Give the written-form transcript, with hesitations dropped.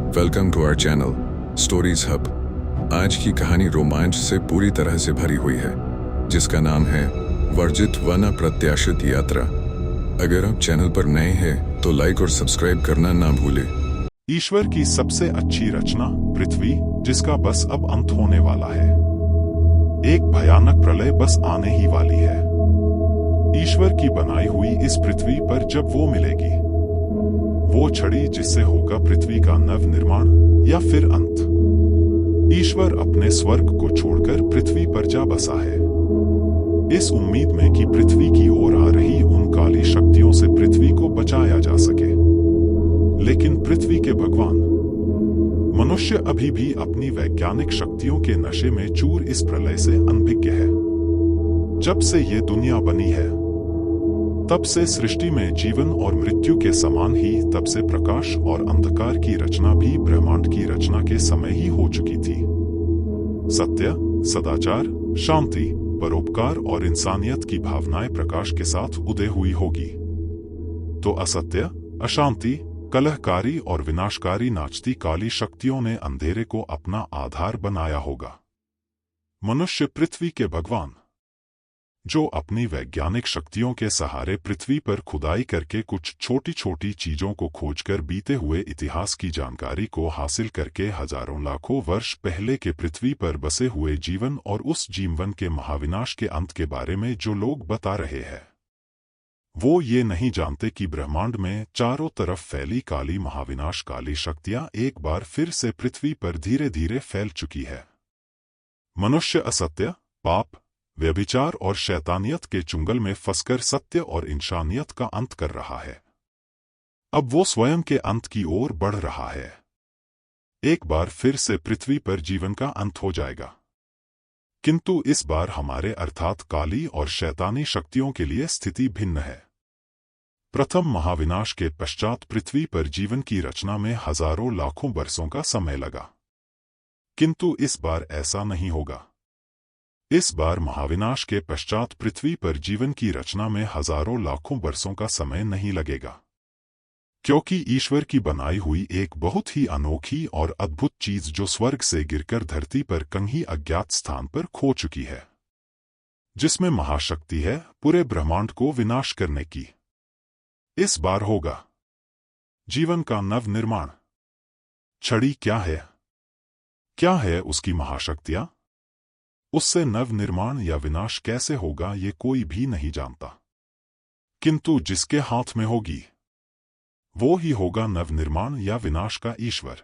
Welcome to our channel stories hub. आज की कहानी रोमांच से पूरी तरह से भरी हुई है, जिसका नाम है वर्जित वन अप्रत्याशित यात्रा। अगर आप चैनल पर नए हैं तो लाइक और सब्सक्राइब करना ना भूलें। ईश्वर की सबसे अच्छी रचना पृथ्वी, जिसका बस अब अंत होने वाला है। एक भयानक प्रलय बस आने ही वाली है। ईश्वर की बनाई हुई इस पृथ्वी पर जब वो मिलेगी, वो छड़ी जिससे होगा पृथ्वी का नव निर्माण या फिर अंत। ईश्वर अपने स्वर्ग को छोड़कर पृथ्वी पर जा बसा है, इस उम्मीद में कि पृथ्वी की ओर आ रही उन काली शक्तियों से पृथ्वी को बचाया जा सके। लेकिन पृथ्वी के भगवान मनुष्य अभी भी अपनी वैज्ञानिक शक्तियों के नशे में चूर इस प्रलय से अनभिज्ञ है। जब से ये दुनिया बनी है, तब से सृष्टि में जीवन और मृत्यु के समान ही तब से प्रकाश और अंधकार की रचना भी ब्रह्मांड की रचना के समय ही हो चुकी थी। सत्य, सदाचार, शांति, परोपकार और इंसानियत की भावनाएं प्रकाश के साथ उदय हुई होगी, तो असत्य, अशांति, कलहकारी और विनाशकारी नाचती काली शक्तियों ने अंधेरे को अपना आधार बनाया होगा। मनुष्य पृथ्वी के भगवान, जो अपनी वैज्ञानिक शक्तियों के सहारे पृथ्वी पर खुदाई करके कुछ छोटी छोटी चीजों को खोजकर बीते हुए इतिहास की जानकारी को हासिल करके हजारों लाखों वर्ष पहले के पृथ्वी पर बसे हुए जीवन और उस जीवन के महाविनाश के अंत के बारे में जो लोग बता रहे हैं, वो ये नहीं जानते कि ब्रह्मांड में चारों तरफ फैली काली महाविनाश काली शक्तियां एक बार फिर से पृथ्वी पर धीरे धीरे फैल चुकी है। मनुष्य असत्य, पाप, व्यभिचार और शैतानियत के चुंगल में फंसकर सत्य और इंसानियत का अंत कर रहा है। अब वो स्वयं के अंत की ओर बढ़ रहा है। एक बार फिर से पृथ्वी पर जीवन का अंत हो जाएगा, किंतु इस बार हमारे अर्थात काली और शैतानी शक्तियों के लिए स्थिति भिन्न है। प्रथम महाविनाश के पश्चात पृथ्वी पर जीवन की रचना में हजारों लाखों वर्षों का समय लगा, किंतु इस बार ऐसा नहीं होगा। इस बार महाविनाश के पश्चात पृथ्वी पर जीवन की रचना में हजारों लाखों वर्षों का समय नहीं लगेगा, क्योंकि ईश्वर की बनाई हुई एक बहुत ही अनोखी और अद्भुत चीज जो स्वर्ग से गिरकर धरती पर कहीं अज्ञात स्थान पर खो चुकी है, जिसमें महाशक्ति है पूरे ब्रह्मांड को विनाश करने की, इस बार होगा जीवन का नव निर्माण। छड़ी क्या है? क्या है उसकी महाशक्तियां? उससे नव निर्माण या विनाश कैसे होगा ये कोई भी नहीं जानता, किंतु जिसके हाथ में होगी, वो ही होगा नव निर्माण या विनाश का ईश्वर।